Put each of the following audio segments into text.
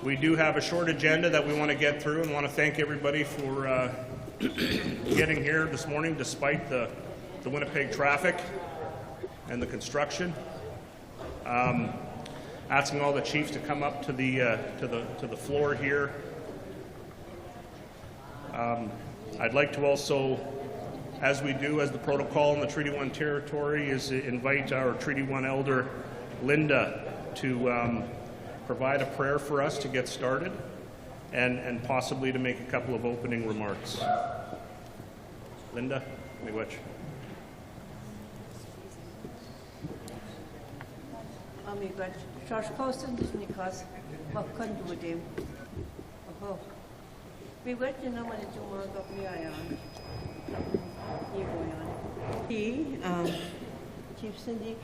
We do have a short agenda that we want to get through, and want to thank everybody for getting here this morning despite the Winnipeg traffic and the construction. Asking all the chiefs to come up to the floor here. I'd like to also, as we do, as the protocol in the Treaty 1 territory, is invite our Treaty 1 elder, Linda, to provide a prayer for us to get started, and possibly to make a couple of opening remarks. Linda, miigwech. Miigwech. Charles Poston, because what couldn't do with him. Oh, miigwech, you know what it's doing, got me on. He, Chief Cindy,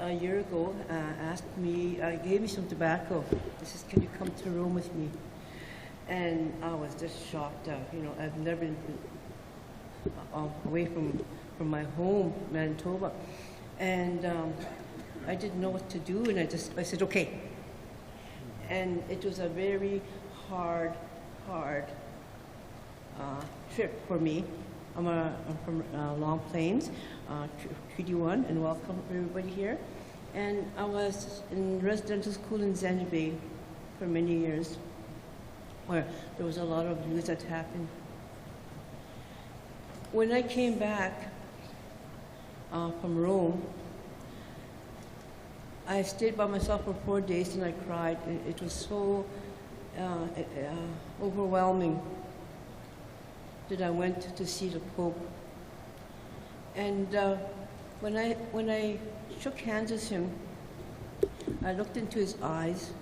a year ago asked me, gave me some tobacco. He says, "Can you come to the room with me?" And I was just shocked. You know, I've never been away from my home, Manitoba, and I didn't know what to do. And I said, "Okay." And it was a very hard trip for me. I'm from Long Plains, Treaty 1, and welcome everybody here. And I was in residential school in Zandy Bay for many years, where there was a lot of abuse that happened. When I came back from Rome, I stayed by myself for 4 days and I cried. It was so overwhelming that I went to see the Pope. And when I shook hands with him, I looked into his eyes,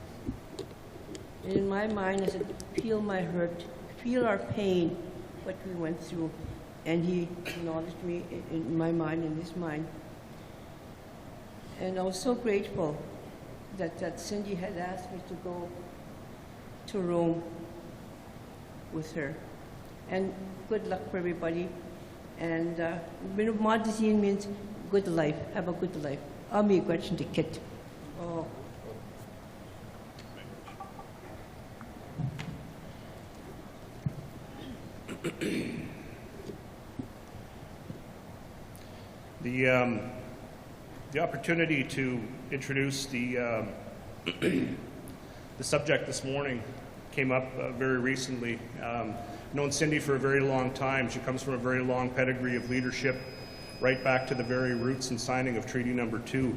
and in my mind I said, "Feel my hurt, feel our pain, what we went through." And he acknowledged me in my mind, in his mind. And I was so grateful that Cindy had asked me to go to Rome with her. And good luck for everybody. And Minegoziibe means good life. Have a good life. Ami gwetchen de kit. Oh. The opportunity to introduce the subject this morning came up very recently. Known Cindy for a very long time. She comes from a very long pedigree of leadership, right back to the very roots and signing of Treaty Number 2.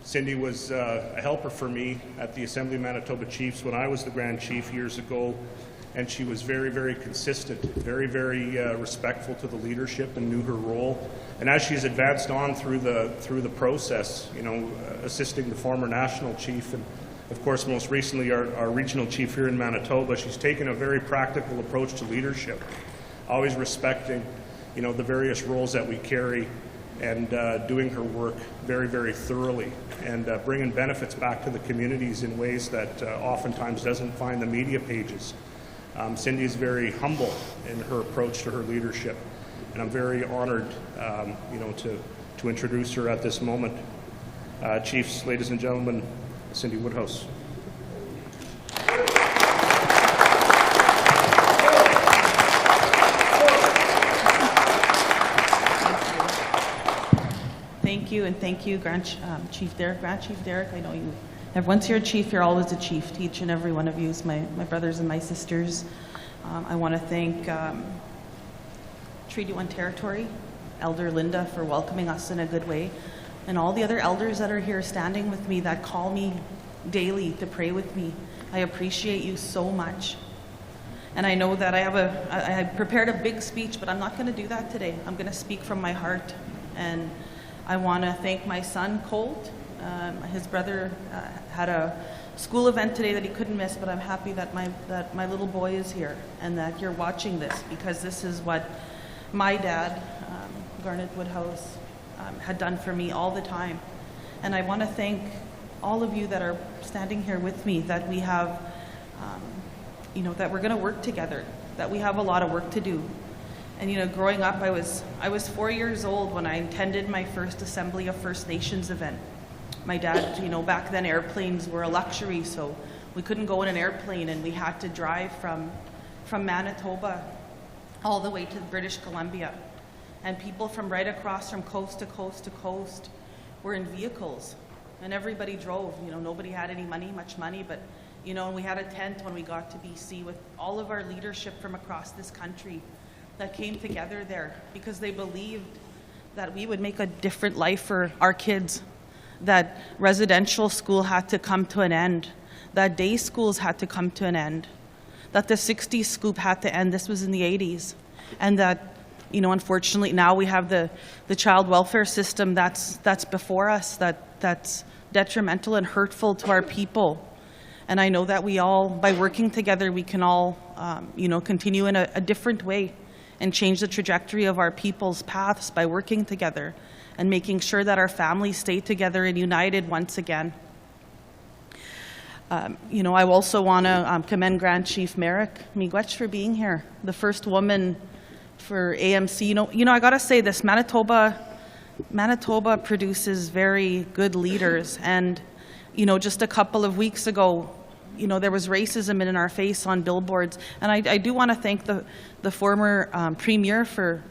Cindy was a helper for me at the Assembly of Manitoba Chiefs when I was the Grand Chief years ago, and she was very, very consistent, very, very respectful to the leadership and knew her role. And as she's advanced on through the process, you know, assisting the former national chief and of course, most recently, our regional chief here in Manitoba, she's taken a very practical approach to leadership, always respecting, you know, the various roles that we carry, and doing her work very, very thoroughly, and bringing benefits back to the communities in ways that oftentimes doesn't find the media pages. Cindy is very humble in her approach to her leadership, and I'm very honored, you know, to introduce her at this moment. Chiefs, ladies and gentlemen, Cindy Woodhouse. Thank you, and thank you, Chief Derek. Grand Chief Derek, I know you. Once you're a chief, you're always a chief. To each and every one of you, my brothers and my sisters. I want to thank Treaty 1 Territory, Elder Linda, for welcoming us in a good way. And all the other elders that are here standing with me, that call me daily to pray with me. I appreciate you so much. And I know that I had prepared a big speech, but I'm not going to do that today. I'm going to speak from my heart. And I want to thank my son, Colt. His brother had a school event today that he couldn't miss, but I'm happy that my little boy is here and that you're watching this, because this is what my dad, Garnet Woodhouse, had done for me all the time. And I want to thank all of you that are standing here with me, that we have, you know, that we're going to work together, that we have a lot of work to do. And, you know, growing up, I was 4 years old when I attended my first Assembly of First Nations event. My dad, back then airplanes were a luxury, so we couldn't go in an airplane, and we had to drive from Manitoba all the way to British Columbia. And people from right across from coast to coast to coast were in vehicles, and everybody drove. Nobody had any much money, but and we had a tent when we got to BC with all of our leadership from across this country that came together there because they believed that we would make a different life for our kids, that residential school had to come to an end, that day schools had to come to an end, that the 60s scoop had to end. This was in the 80s. And that, unfortunately now we have the child welfare system that's before us, that's detrimental and hurtful to our people. And I know that we all, by working together, we can all, continue in a different way and change the trajectory of our people's paths by working together and making sure that our families stay together and united once again. I also want to commend Grand Chief Merrick Miigwech for being here, the first woman for AMC. I got to say this, Manitoba produces very good leaders, and just a couple of weeks ago, there was racism in our face on billboards, and I do want to thank the former premier for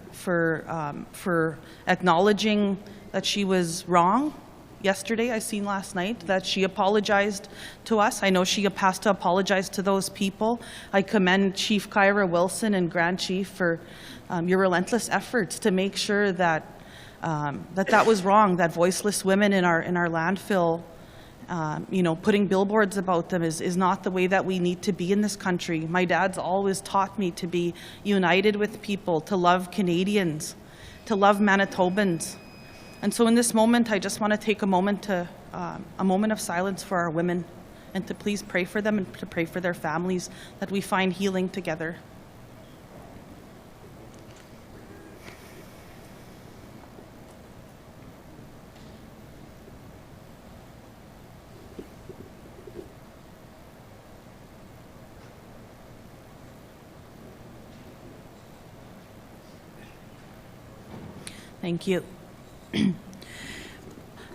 acknowledging that she was wrong. Yesterday, I seen last night that she apologized to us. I know she has to apologize to those people. I commend Chief Kyra Wilson and Grand Chief for your relentless efforts to make sure that that was wrong, that voiceless women in our landfill, putting billboards about them is not the way that we need to be in this country. My dad's always taught me to be united with people, to love Canadians, to love Manitobans. And so in this moment, I just want to take a moment of silence for our women, and to please pray for them and to pray for their families, that we find healing together. Thank you.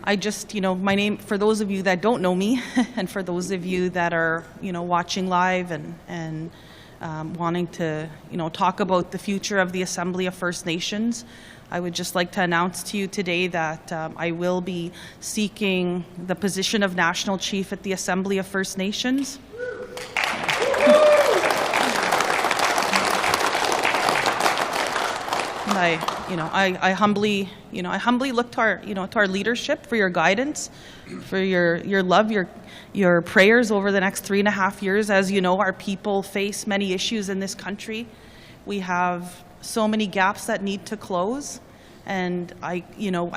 I just, my name, for those of you that don't know me, and for those of you that are, watching live and wanting to, talk about the future of the Assembly of First Nations, I would just like to announce to you today that I will be seeking the position of National Chief at the Assembly of First Nations. And I humbly look to our leadership for your guidance, for your love, your prayers over the next 3.5 years. As you know, our people face many issues in this country. We have so many gaps that need to close, and I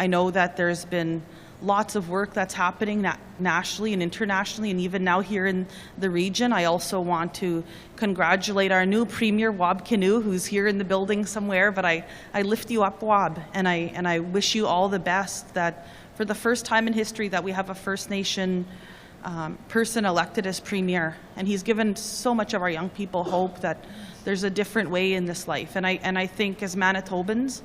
know that there's been lots of work that's happening nationally and internationally, and even now here in the region. I also want to congratulate our new Premier, Wab Kinew, who's here in the building somewhere, but I lift you up, Wab, and I wish you all the best, that for the first time in history that we have a First Nation person elected as Premier. And he's given so much of our young people hope that there's a different way in this life. And I think as Manitobans,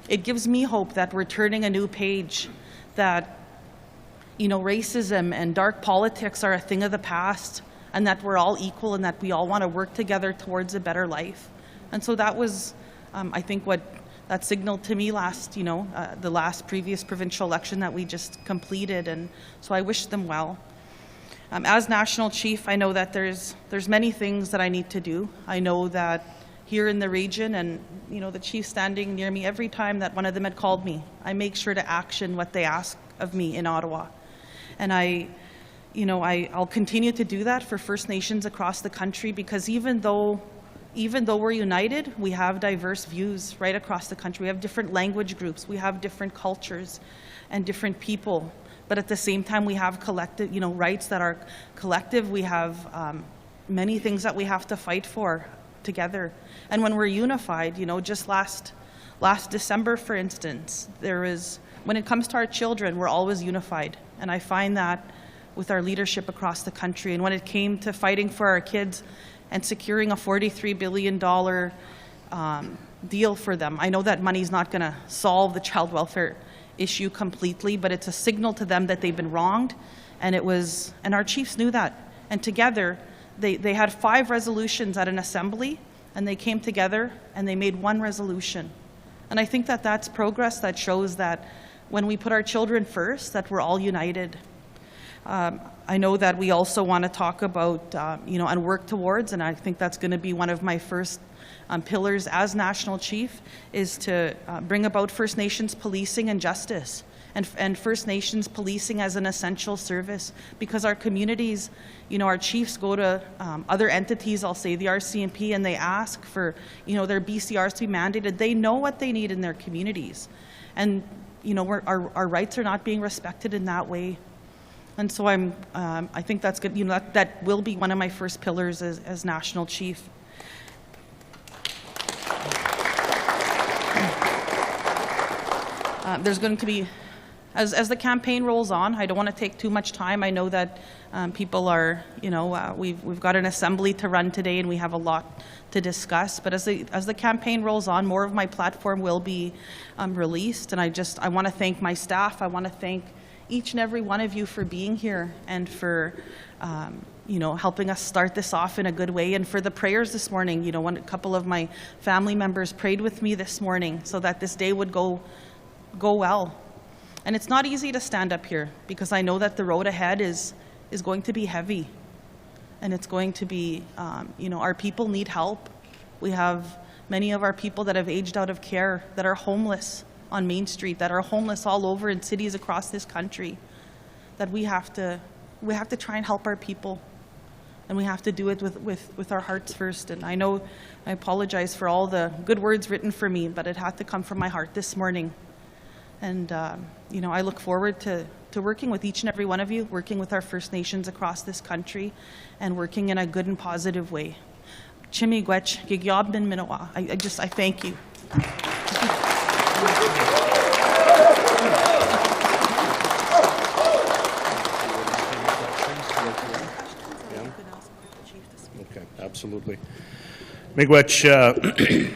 it gives me hope that we're turning a new page, that racism and dark politics are a thing of the past, and that we're all equal, and that we all want to work together towards a better life. And so that was, I think, what that signaled to me the last previous provincial election that we just completed, and so I wish them well. As National Chief, I know that there's many things that I need to do. I know that here in the region, and the chief standing near me, every time that one of them had called me, I make sure to action what they ask of me in Ottawa. And I'll continue to do that for First Nations across the country, because even though we're united, we have diverse views right across the country. We have different language groups, we have different cultures and different people, but at the same time we have collective, rights that are collective. We have many things that we have to fight for together. And when we're unified, just last December, for instance, when it comes to our children, we're always unified. And I find that with our leadership across the country. And when it came to fighting for our kids and securing a $43 billion deal for them, I know that money's not going to solve the child welfare issue completely, but it's a signal to them that they've been wronged, and our chiefs knew that. And together, they had 5 resolutions at an assembly, and they came together and they made one resolution. And I think that that's progress that shows that when we put our children first, that we're all united. I know that we also want to talk about, and work towards, and I think that's going to be one of my first pillars as National Chief, is to bring about First Nations policing and justice, and First Nations policing as an essential service, because our communities, our chiefs go to other entities, I'll say the RCMP, and they ask for, their BCRs to be mandated. They know what they need in their communities, and our rights are not being respected in that way. And so I think that's good. That will be one of my first pillars as National Chief. There's going to be, as the campaign rolls on, I don't want to take too much time. I know that people are, we've got an assembly to run today, and we have a lot to discuss. But as the campaign rolls on, more of my platform will be released. And I want to thank my staff. I want to thank each and every one of you for being here, and for helping us start this off in a good way, and for the prayers this morning. A couple of my family members prayed with me this morning so that this day would go well. And it's not easy to stand up here, because I know that the road ahead is going to be heavy, and it's going to be, our people need help. We have many of our people that have aged out of care, that are homeless on Main Street, that are homeless all over in cities across this country, that we have to try and help our people, and we have to do it with our hearts first. And I know, I apologize for all the good words written for me, but it had to come from my heart this morning. And I look forward to working with each and every one of you, working with our First Nations across this country, and working in a good and positive way. Chimigwech, Gigyabnin Minowa. I thank you. Okay, absolutely. Miigwech,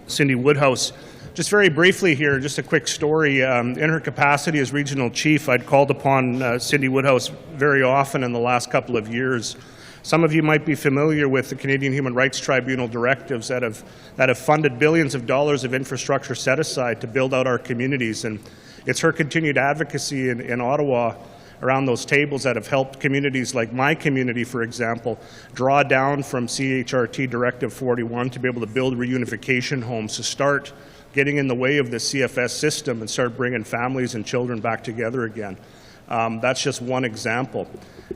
Cindy Woodhouse. Just very briefly here, just a quick story. In her capacity as regional chief, I'd called upon Cindy Woodhouse very often in the last couple of years. Some of you might be familiar with the Canadian Human Rights Tribunal directives that have funded billions of dollars of infrastructure set aside to build out our communities. And it's her continued advocacy in Ottawa around those tables that have helped communities like my community, for example, draw down from CHRT Directive 41 to be able to build reunification homes, to start getting in the way of the CFS system and start bringing families and children back together again. That's just one example.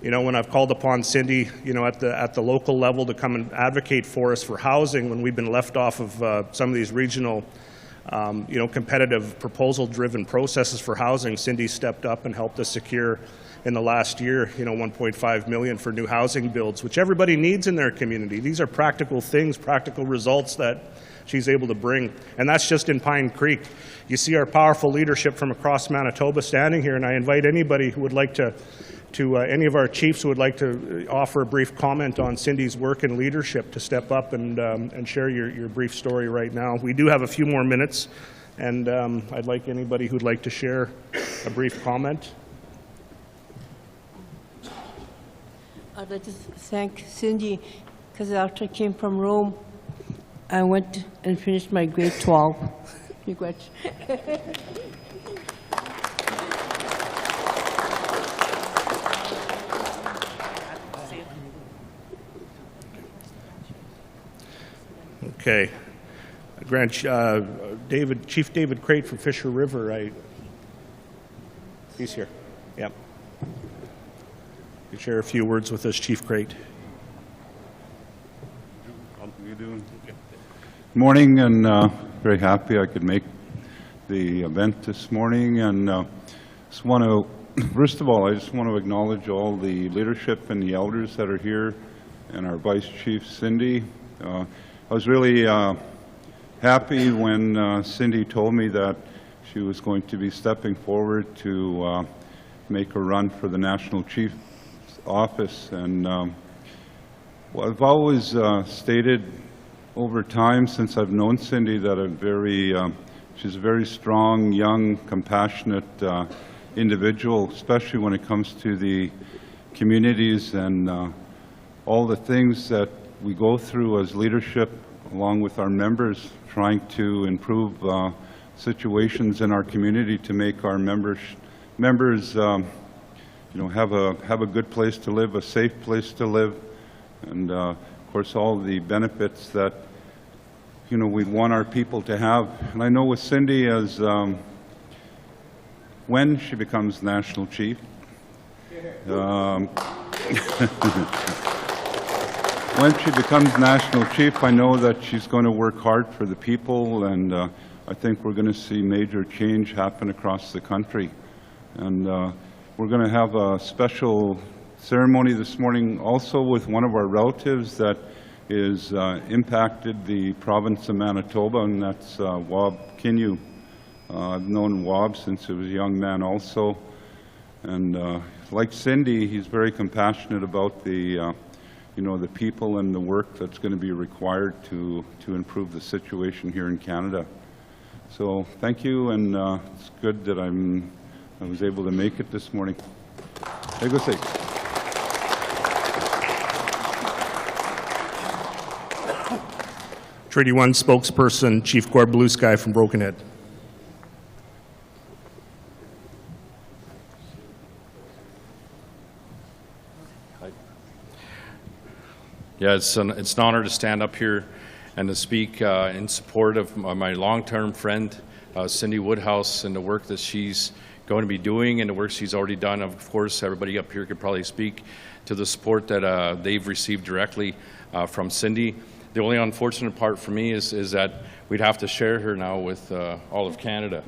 When I've called upon Cindy, at the local level to come and advocate for us for housing, when we've been left off of some of these regional, competitive proposal-driven processes for housing, Cindy stepped up and helped us secure in the last year, $1.5 million for new housing builds, which everybody needs in their community. These are practical things, practical results that she's able to bring. And that's just in Pine Creek. You see our powerful leadership from across Manitoba standing here, and I invite anybody who would like to any of our chiefs who would like to offer a brief comment on Cindy's work and leadership to step up and share your brief story right now. We do have a few more minutes, and I'd like anybody who'd like to share a brief comment. I'd like to thank Cindy, because after I came from Rome, I went and finished my grade 12. Okay. Chief David Crate from Fisher River. He's here. Yep. You share a few words with us, Chief Crate. How are you doing? Good morning, and very happy I could make the event this morning. And just want to, first of all, I just want to acknowledge all the leadership and the elders that are here, and our Vice Chief Cindy. I was really happy when Cindy told me that she was going to be stepping forward to make a run for the National Chief's office. And well, I've always stated over time since I've known Cindy that I'm very She's a very strong, young, compassionate individual, especially when it comes to the communities and all the things that we go through as leadership, along with our members, trying to improve situations in our community to make our members you know, have a good place to live, a safe place to live, and of course all the benefits that, you know, we want our people to have. And I know with Cindy, as when she becomes national chief, when she becomes national chief, I know that she's going to work hard for the people, and I think we're going to see major change happen across the country. And we're going to have a special ceremony this morning also with one of our relatives that is impacted the province of Manitoba, and that's Wab Kinyu. I've known Wab since he was a young man also. And like Cindy, he's very compassionate about the you know, the people and the work that's going to be required to improve the situation here in Canada. So thank you, and it's good that I was able to make it this morning. Minegoziibe. Treaty 1 spokesperson, Chief Bluesky from Brokenhead. Yeah, it's an honor to stand up here and to speak in support of my long-term friend, Cindy Woodhouse, and the work that she's going to be doing and the work she's already done. Of course, everybody up here could probably speak to the support that they've received directly from Cindy. The only unfortunate part for me is that we'd have to share her now with all of Canada.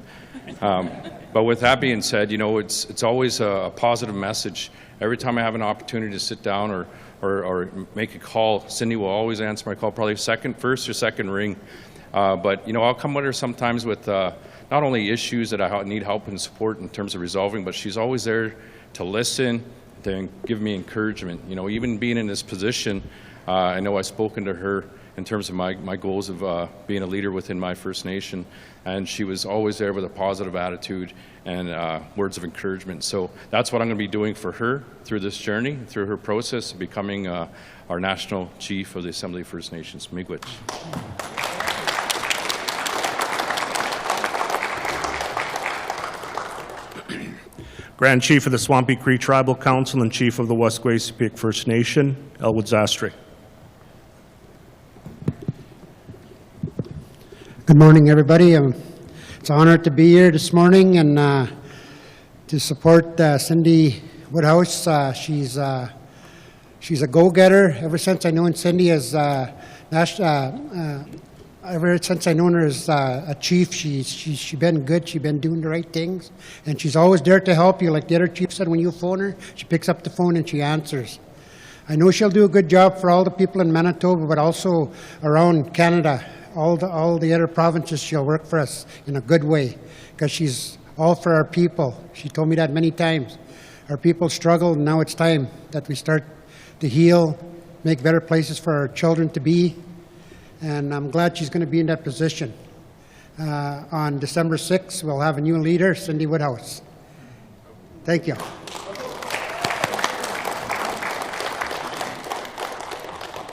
But with that being said, you know, it's always a positive message. Every time I have an opportunity to sit down or make a call, Cindy will always answer my call, probably first or second ring. But, you know, I'll come with her sometimes with not only issues that I need help and support in terms of resolving, but she's always there to listen, to give me encouragement. You know, even being in this position, I know I've spoken to her in terms of my goals of being a leader within my First Nation, and she was always there with a positive attitude and words of encouragement. So that's what I'm going to be doing for her through this journey, through her process of becoming our National Chief of the Assembly of First Nations. Miigwech. Grand Chief of the Swampy Cree Tribal Council and Chief of the Wuskwi Sipihk First Nation, Elwood Zastre. Good morning, everybody. It's an honor to be here this morning and to support Cindy Woodhouse. She's a go-getter. Ever since I known Cindy as ever since I known her as a chief, she's been good. She's been doing the right things, and she's always there to help you. Like the other chief said, when you phone her, she picks up the phone and she answers. I know she'll do a good job for all the people in Manitoba, but also around Canada. All the other provinces, she'll work for us in a good way, because she's all for our people. She told me that many times. Our people struggle, and now it's time that we start to heal, make better places for our children to be, and I'm glad she's going to be in that position. On December 6th, we'll have a new leader, Cindy Woodhouse. Thank you.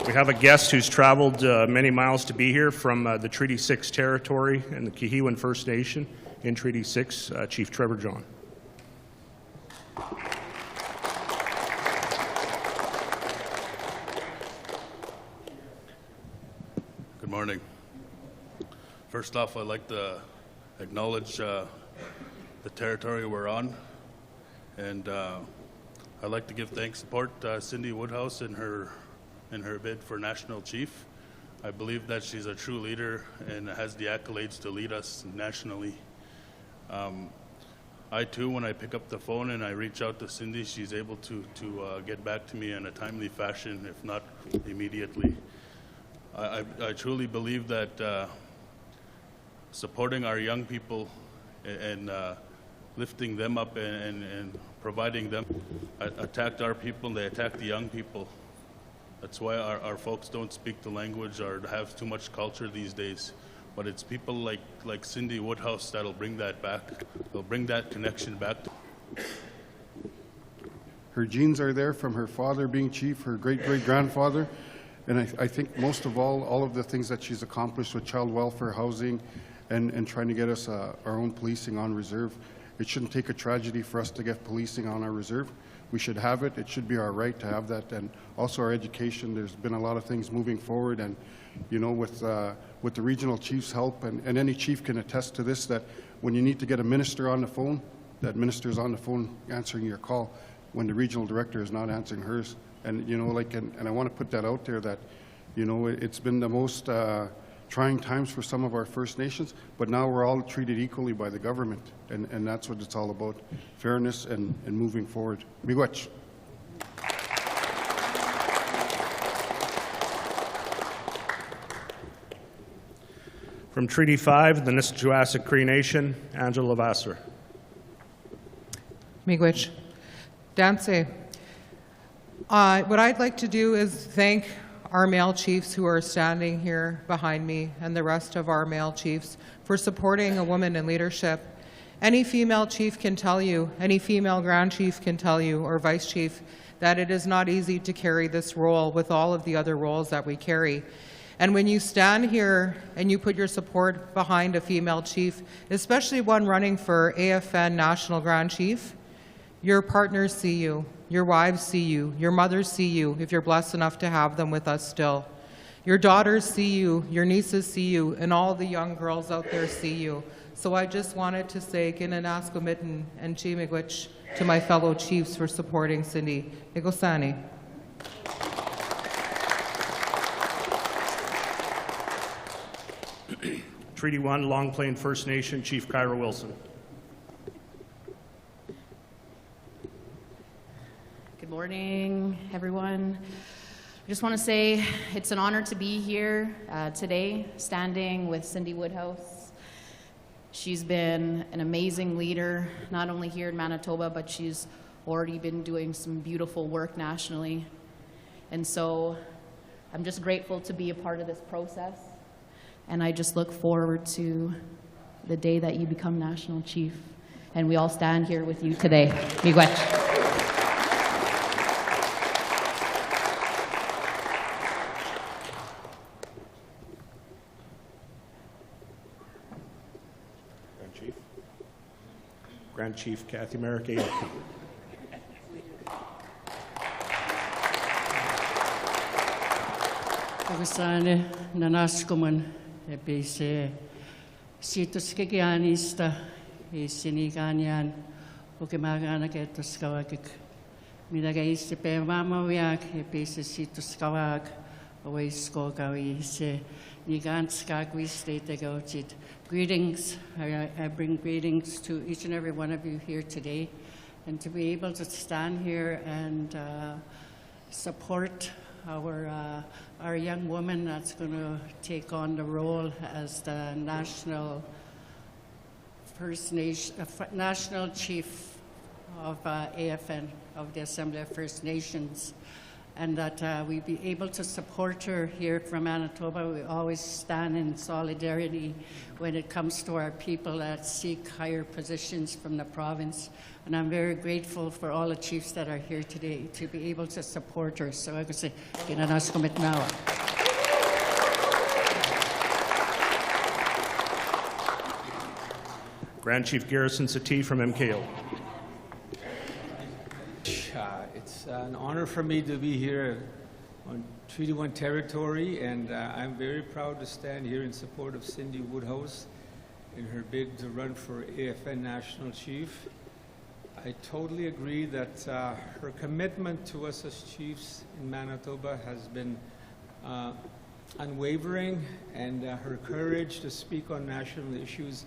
We have a guest who's traveled many miles to be here from the Treaty 6 territory and the Kehewin First Nation in Treaty 6, Chief Trevor John. Good morning. First off, I'd like to acknowledge the territory we're on, and I'd like to give thanks, support Cindy Woodhouse in her bid for National Chief. I believe that she's a true leader and has the accolades to lead us nationally. I too, when I pick up the phone and I reach out to Cindy, she's able to get back to me in a timely fashion, if not immediately. I truly believe that supporting our young people and lifting them up and providing them attacked our people, they attacked the young people. That's why our folks don't speak the language or have too much culture these days. but it's people like Cindy Woodhouse that'll bring that back. They'll bring that connection back. Her genes are there from her father being chief, her great-great-grandfather, and I think most of all of the things that she's accomplished with child welfare, housing, and trying to get us our own policing on reserve. It shouldn't take a tragedy for us to get policing on our reserve. We should have it. It should be our right to have that. And also our education, there's been a lot of things moving forward. And, you know, with the regional chief's help, and any chief can attest to this, that when you need to get a minister on the phone, that minister's on the phone answering your call when the regional director is not answering hers. And, you know, like, and I want to put that out there that, you know, it's been the most trying times for some of our First Nations, but now we're all treated equally by the government, and that's what it's all about, fairness and moving forward. Miigwech. From Treaty 5, the Nisichawayasihk Cree Nation, Angela Levasseur. Miigwech. Dance. What I'd like to do is thank our male chiefs who are standing here behind me and the rest of our male chiefs for supporting a woman in leadership. Any female chief can tell you, any female grand chief can tell you, or vice chief, that it is not easy to carry this role with all of the other roles that we carry. And when you stand here and you put your support behind a female chief, especially one running for AFN National Grand Chief, your partners see you, your wives see you, your mothers see you, if you're blessed enough to have them with us still. Your daughters see you, your nieces see you, and all the young girls out there see you. So I just wanted to say Ginanaskomitin and Miigwech to my fellow chiefs for supporting Cindy. Igosani. Treaty 1, Long Plain First Nation, Chief Kyra Wilson. Good morning, everyone. I just want to say it's an honor to be here today, standing with Cindy Woodhouse. She's been an amazing leader, not only here in Manitoba, but she's already been doing some beautiful work nationally. And so I'm just grateful to be a part of this process. And I just look forward to the day that you become National Chief. And we all stand here with you today. Miigwech. Grand Chief Cathy Merrick, AFN. Agasane nanaskuman ebise situskigianista isiniganian Okimakanak etoskawakik Minegoziibe mamawiak ebise situskawak awaiskogawi se niganskagwi state gochit. Greetings. I bring greetings to each and every one of you here today, and to be able to stand here and support our young woman that's going to take on the role as the National Chief of AFN, of the Assembly of First Nations, and that we be able to support her here from Manitoba. We always stand in solidarity when it comes to our people that seek higher positions from the province. And I'm very grateful for all the chiefs that are here today to be able to support her. So I could say, Ginanaskomitnawa. Grand Chief Garrison Settee from MKO. It's an honor for me to be here on Treaty 1 territory, and I'm very proud to stand here in support of Cindy Woodhouse in her bid to run for AFN National Chief. I totally agree that her commitment to us as chiefs in Manitoba has been unwavering, and her courage to speak on national issues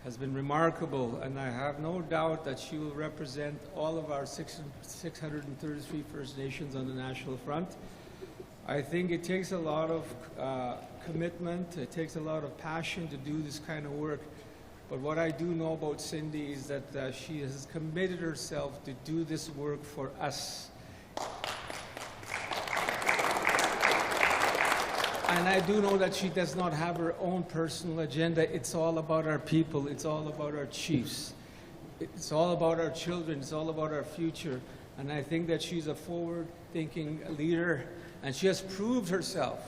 has been remarkable, and I have no doubt that she will represent all of our 633 First Nations on the national front. I think it takes a lot of commitment, it takes a lot of passion to do this kind of work, but what I do know about Cindy is that she has committed herself to do this work for us. And I do know that she does not have her own personal agenda. It's all about our people. It's all about our chiefs. It's all about our children. It's all about our future. And I think that she's a forward-thinking leader, and she has proved herself.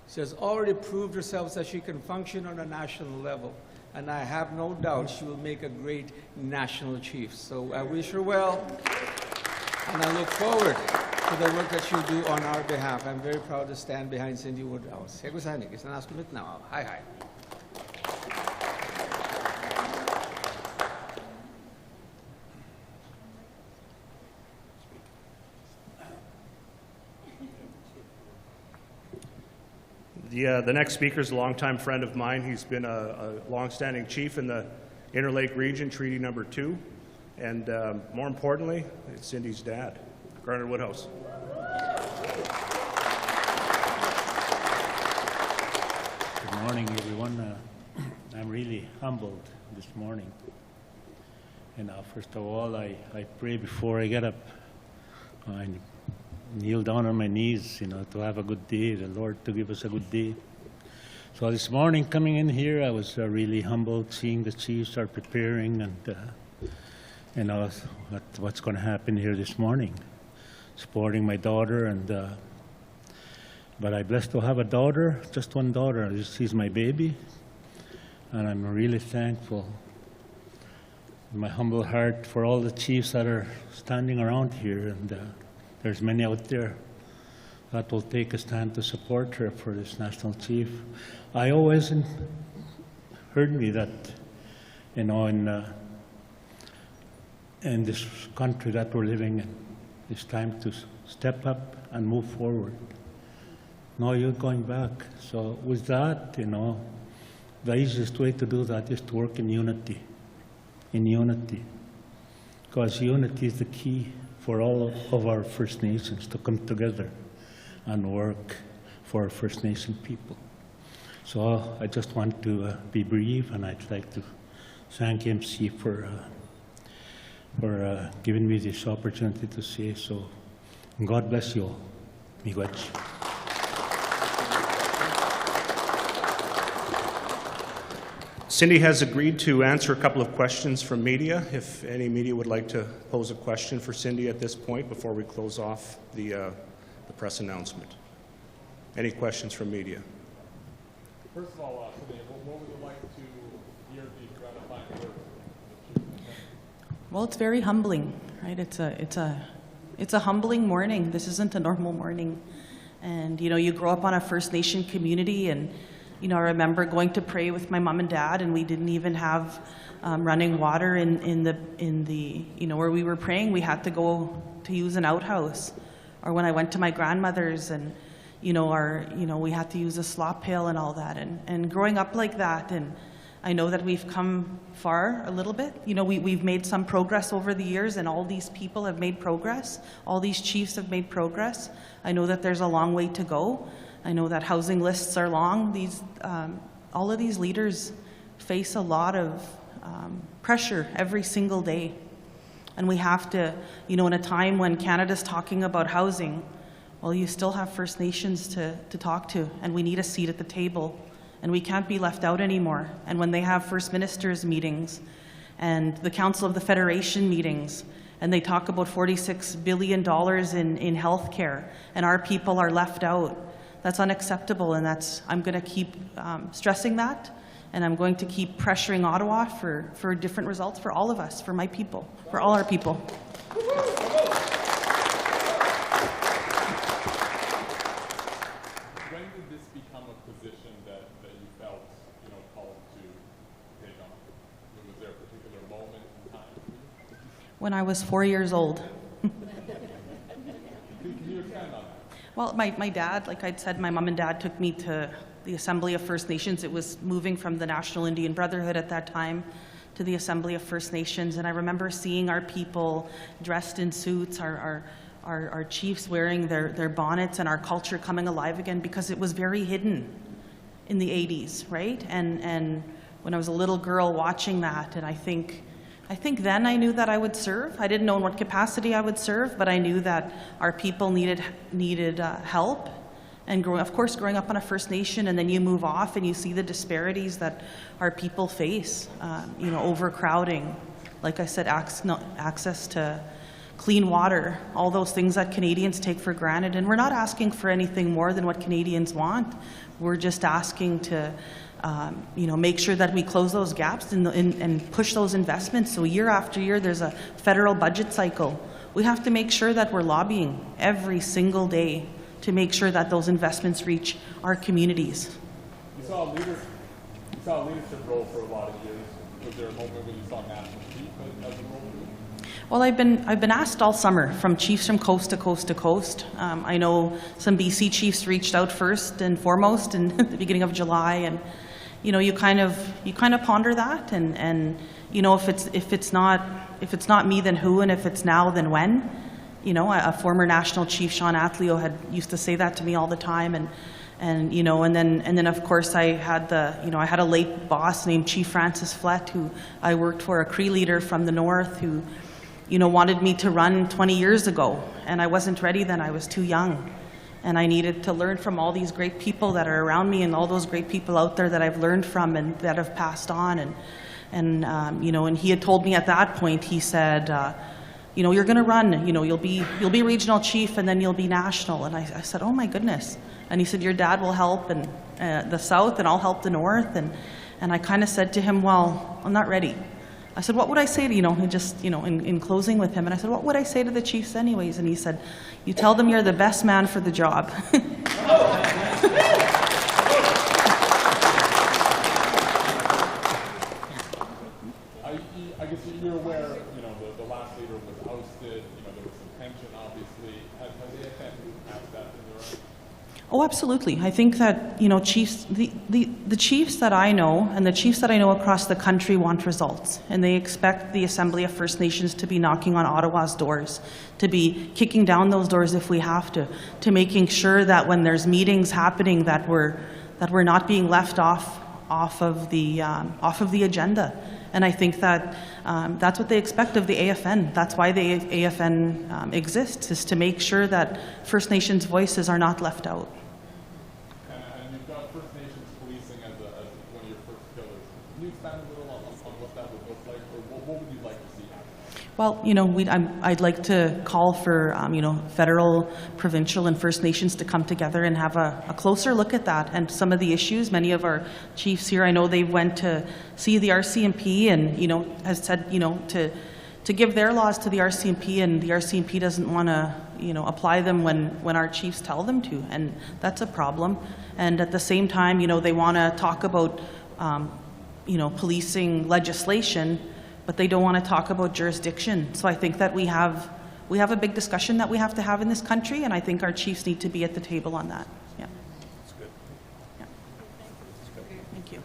She has already proved herself that she can function on a national level. And I have no doubt she will make a great national chief. So I wish her well, and I look forward to the work that she'll do on our behalf. I'm very proud to stand behind Cindy Woodhouse. Hi, hi. The next speaker is a longtime friend of mine. He's been a longstanding chief in the Interlake region, Treaty Number 2. And more importantly, it's Cindy's dad, Garnet Woodhouse. Good morning, everyone. I'm really humbled this morning. And first of all, I pray before I get up. I kneel down on my knees, to have a good day, the Lord to give us a good day. So this morning, coming in here, I was really humbled, seeing the chiefs are preparing and what's going to happen here this morning, supporting my daughter. But I'm blessed to have a daughter, just one daughter. She's my baby, and I'm really thankful in my humble heart for all the chiefs that are standing around here, and there's many out there that will take a stand to support her for this national chief. I always heard me that, in this country that we're living in, it's time to step up and move forward. No, you're going back. So with that, the easiest way to do that is to work in unity. In unity. Because unity is the key for all of our First Nations to come together and work for our First Nation people. So I just want to be brief, and I'd like to thank MC for giving me this opportunity to say so. And God bless you all. Miigwech. Cindy has agreed to answer a couple of questions from media. If any media would like to pose a question for Cindy at this point before we close off the press announcement. Any questions from media? First of all, Cindy, what would you like to hear the gratifying words? Well, it's very humbling, right? It's a humbling morning. This isn't a normal morning. And, you grow up on a First Nation community, and I remember going to pray with my mom and dad, and we didn't even have running water in the where we were praying. We had to go to use an outhouse. Or when I went to my grandmother's, and we had to use a slop pail and all that. And growing up like that, and I know that we've come far a little bit. We've made some progress over the years, and all these people have made progress. All these chiefs have made progress. I know that there's a long way to go. I know that housing lists are long. All of these leaders face a lot of pressure every single day. And we have to, in a time when Canada's talking about housing, well, you still have First Nations to talk to, and we need a seat at the table. And we can't be left out anymore. And when they have First Ministers meetings and the Council of the Federation meetings, and they talk about $46 billion in health care, and our people are left out, that's unacceptable, and I'm going to keep stressing that, and I'm going to keep pressuring Ottawa for different results for all of us, for my people, for all our people. When did this become a position that you felt, called to take on? Was there a particular moment in time? When I was 4 years old. Can you expand on that? Well, my dad, like I'd said, my mom and dad took me to the Assembly of First Nations. It was moving from the National Indian Brotherhood at that time to the Assembly of First Nations. And I remember seeing our people dressed in suits, our chiefs wearing their bonnets, and our culture coming alive again, because it was very hidden in the 80s, right? And when I was a little girl watching that, and I think then I knew that I would serve. I didn't know in what capacity I would serve, but I knew that our people needed help, And of course, growing up on a First Nation, and then you move off and you see the disparities that our people face, you know, overcrowding, like I said, access to clean water, all those things that Canadians take for granted. And we're not asking for anything more than what Canadians want. We're just asking to you know, make sure that we close those gaps and push those investments. So year after year, there's a federal budget cycle. We have to make sure that we're lobbying every single day to make sure that those investments reach our communities. You saw a leadership role for a lot of years. Was there a moment when you saw national chief as a role? Well, I've been asked all summer from chiefs from coast to coast to coast. I know some BC chiefs reached out first and foremost in the beginning of July, and you know, you kind of ponder that, and you know, if it's not me, then who, and if it's now, then when. You know, a former national chief, Sean Atleo, used to say that to me all the time, and you know, and then of course I had a late boss named Chief Francis Flett, who I worked for, a Cree leader from the north, who, you know, wanted me to run 20 years ago, and I wasn't ready then. I was too young. And I needed to learn from all these great people that are around me, and all those great people out there that I've learned from and that have passed on. And you know, and he had told me at that point, he said, you know, you're going to run, you know, you'll be regional chief, and then you'll be national. And I said, oh my goodness. And he said, your dad will help and the south, and I'll help the north. And I kind of said to him, well, I'm not ready. I said, what would I say to, you know, just, you know, in closing with him, and I said, what would I say to the chiefs anyways? And he said, you tell them you're the best man for the job. I guess you're aware, you know, the last leader was ousted, you know, there was some tension, obviously. Has AFN passed that in your own? Oh, absolutely. I think that, you know, chiefs, the chiefs that I know, and the chiefs that I know across the country, want results. And they expect the Assembly of First Nations to be knocking on Ottawa's doors, to be kicking down those doors if we have to making sure that when there's meetings happening, that we're not being left off of the agenda. And I think that that's what they expect of the AFN. That's why the AFN exists, is to make sure that First Nations voices are not left out. And you've got First Nations policing as one of your first pillars. Can you expand a little on what that would look like, or what would you like to see happen? Well, you know, I'd like to call for, you know, federal, provincial, and First Nations to come together and have a closer look at that and some of the issues. Many of our chiefs here, I know they went to see the RCMP and, you know, has said, you know, to give their laws to the RCMP, and the RCMP doesn't want to, you know, apply them when our chiefs tell them to, and that's a problem. And at the same time, you know, they want to talk about, you know, policing legislation, but they don't want to talk about jurisdiction. So I think that we have a big discussion that we have to have in this country, and I think our chiefs need to be at the table on that. Yeah. That's good. Yeah. Thank you.